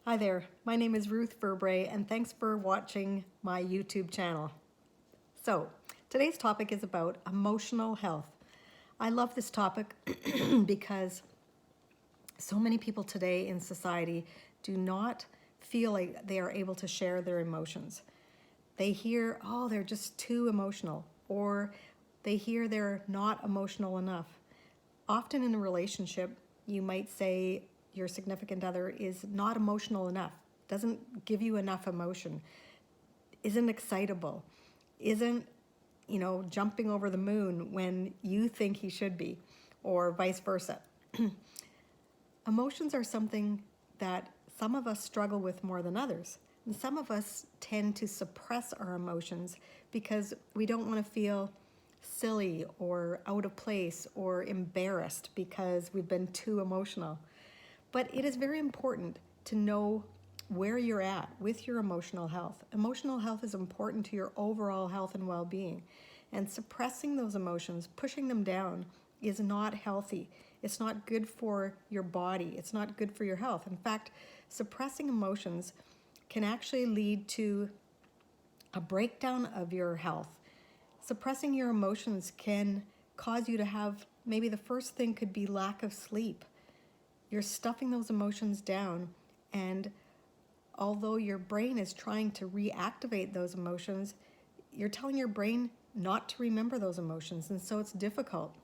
Hi there, my name is Ruth and thanks for watching my YouTube channel. So, today's topic is about emotional health. I love this topic because so many people today in society do not feel like they are able to share their emotions. They hear, oh, they're just too emotional, or they hear they're not emotional enough. Often in a relationship, you might say your significant other is not emotional enough, doesn't give you enough emotion, isn't excitable, isn't, jumping over the moon when you think he should be, or vice versa. Emotions are something that some of us struggle with more than others. And some of us tend to suppress our emotions because we don't want to feel silly or out of place or embarrassed because we've been too emotional. But it is very important to know where you're at with your emotional health. Emotional health is important to your overall health and well-being. And suppressing those emotions, pushing them down, is not healthy. It's not good for your body. It's not good for your health. In fact, suppressing emotions can actually lead to a breakdown of your health. Suppressing your emotions can cause you to have, maybe the first thing could be lack of sleep. You're stuffing those emotions down, and although your brain is trying to reactivate those emotions, you're telling your brain not to remember those emotions, and so it's difficult.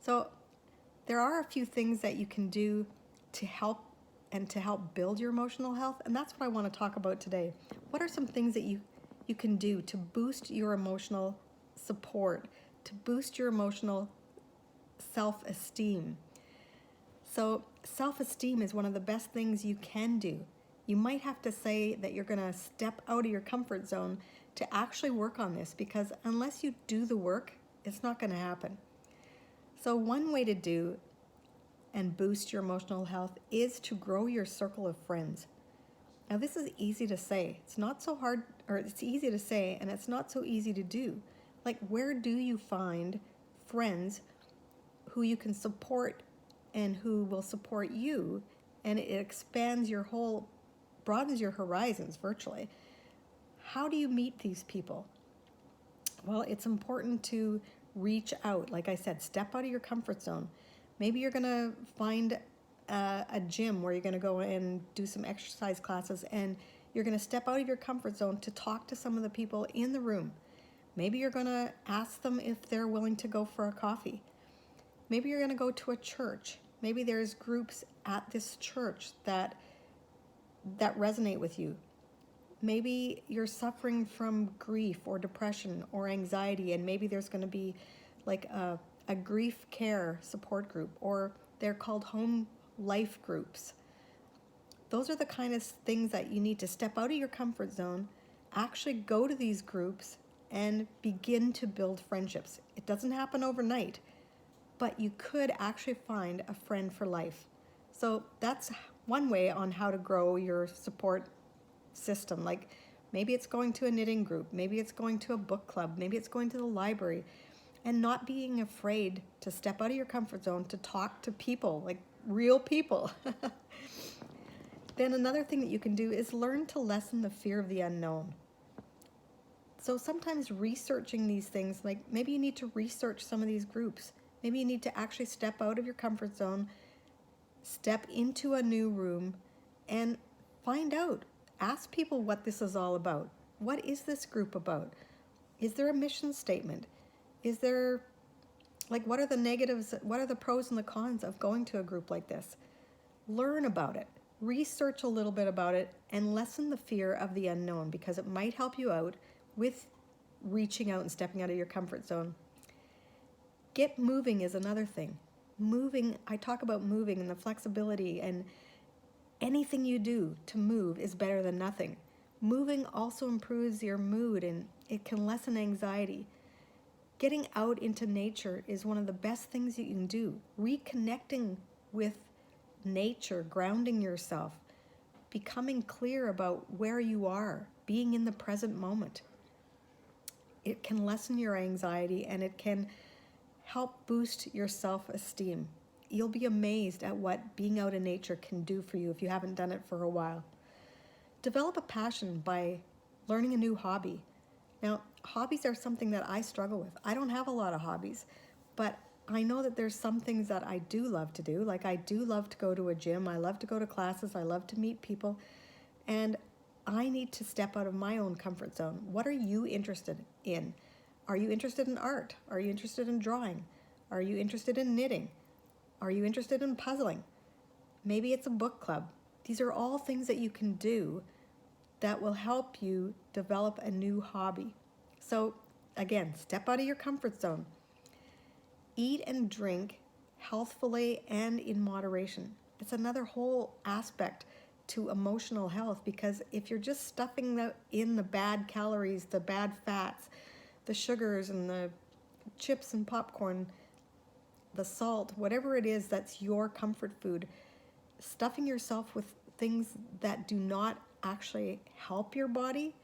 So there are a few things that you can do to help build your emotional health, and that's what I want to talk about today. What are some things that you can do to boost your emotional support, to boost your emotional self-esteem? So self-esteem is one of the best things you can do. You might have to say that you're going to step out of your comfort zone to actually work on this, because unless you do the work, it's not going to happen. So one way to do and boost your emotional health is to grow your circle of friends. Now this is easy to say. It's not so hard, or it's easy to say and it's not so easy to do. Like, where do you find friends who you can support and who will support you, and it expands your whole, broadens your horizons virtually? How do you meet these people? Well, it's important to reach out. Like I said, step out of your comfort zone. Maybe you're going to find a gym where you're going to go and do some exercise classes, and you're going to step out of your comfort zone to talk to some of the people in the room. Maybe you're going to ask them if they're willing to go for a coffee. Maybe you're going to go to a church. Maybe there's groups at this church that resonate with you. Maybe you're suffering from grief or depression or anxiety, and maybe there's going to be like a grief care support group, or they're called home life groups. Those are the kind of things that you need to step out of your comfort zone, actually go to these groups, and begin to build friendships. It doesn't happen overnight, but you could actually find a friend for life. So that's one way on how to grow your support system. Like, maybe it's going to a knitting group, maybe it's going to a book club, maybe it's going to the library, and not being afraid to step out of your comfort zone to talk to people, like real people. Then another thing that you can do is learn to lessen the fear of the unknown. So sometimes researching these things, like maybe you need to research some of these groups. Maybe you need to actually step out of your comfort zone, step into a new room, and find out. Ask people what this is all about. What is this group about? Is there a mission statement? Is there, like, what are the negatives, what are the pros and the cons of going to a group like this? Learn about it. Research a little bit about it and lessen the fear of the unknown, because it might help you out with reaching out and stepping out of your comfort zone. Get moving is another thing. Moving, I talk about moving and the flexibility, and anything you do to move is better than nothing. Moving also improves your mood, and it can lessen anxiety. Getting out into nature is one of the best things you can do. Reconnecting with nature, grounding yourself, becoming clear about where you are, being in the present moment. It can lessen your anxiety, and it can help boost your self-esteem. You'll be amazed at what being out in nature can do for you if you haven't done it for a while. Develop a passion by learning a new hobby. Now, hobbies are something that I struggle with. I don't have a lot of hobbies, but I know that there's some things that I do love to do. Like I do love to go to a gym. I love to go to classes. I love to meet people. And I need to step out of my own comfort zone. What are you interested in? Are you interested in art? Are you interested in drawing? Are you interested in knitting? Are you interested in puzzling? Maybe it's a book club. These are all things that you can do that will help you develop a new hobby. So again, step out of your comfort zone. Eat and drink healthfully and in moderation. It's another whole aspect to emotional health, because if you're just stuffing in the bad calories, the bad fats, the sugars and the chips and popcorn, the salt, whatever it is that's your comfort food, stuffing yourself with things that do not actually help your body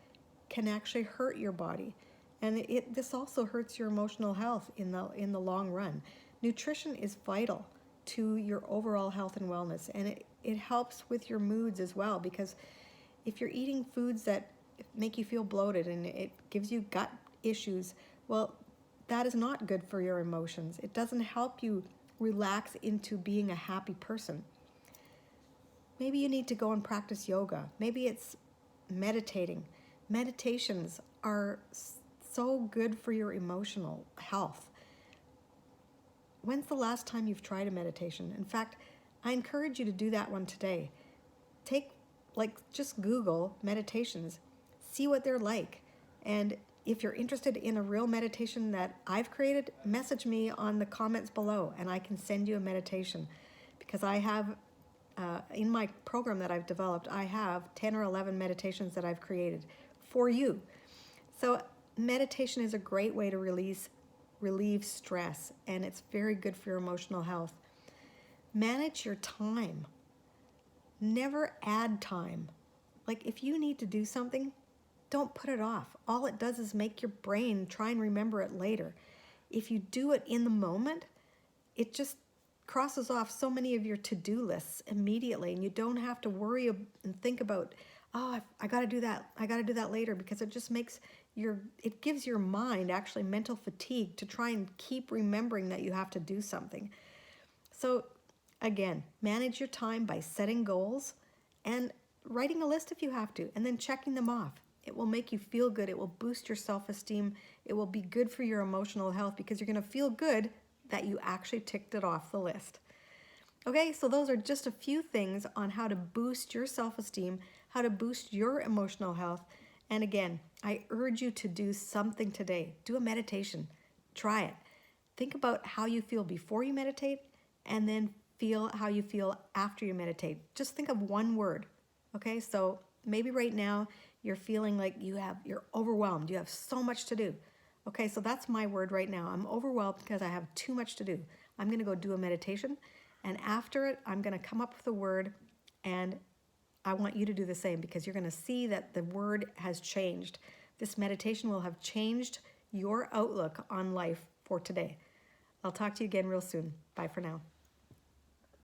can actually hurt your body. And this also hurts your emotional health in the long run. Nutrition is vital to your overall health and wellness, and it helps with your moods as well, because if you're eating foods that make you feel bloated and it gives you gut issues, well, that is not good for your emotions. It doesn't help you relax into being a happy person. Maybe you need to go and practice yoga. Maybe it's meditating. Meditations are so good for your emotional health. When's the last time you've tried a meditation? In fact, I encourage you to do that one today. Just Google meditations, see what they're like. And if you're interested in a real meditation that I've created, message me on the comments below and I can send you a meditation, because I have in my program that I've developed, I have 10 or 11 meditations that I've created for you. So meditation is a great way to relieve stress, and it's very good for your emotional health. Manage your time. Never add time. Like if you need to do something, don't put it off. All it does is make your brain try and remember it later. If you do it in the moment, it just crosses off so many of your to-do lists immediately, and you don't have to worry and think about, oh, I got to do that. I got to do that later, because it just makes it gives your mind actually mental fatigue to try and keep remembering that you have to do something. So again, manage your time by setting goals and writing a list if you have to, and then checking them off. It will make you feel good. It will boost your self-esteem. It will be good for your emotional health, because you're going to feel good that you actually ticked it off the list. Okay, so those are just a few things on how to boost your self-esteem, how to boost your emotional health. And again, I urge you to do something today. Do a meditation. Try it. Think about how you feel before you meditate, and then feel how you feel after you meditate. Just think of one word. Okay, so maybe right now you're feeling like you're overwhelmed. You have so much to do. Okay, so that's my word right now. I'm overwhelmed because I have too much to do. I'm going to go do a meditation, and after it, I'm going to come up with a word, and I want you to do the same, because you're going to see that the word has changed. This meditation will have changed your outlook on life for today. I'll talk to you again real soon. Bye for now.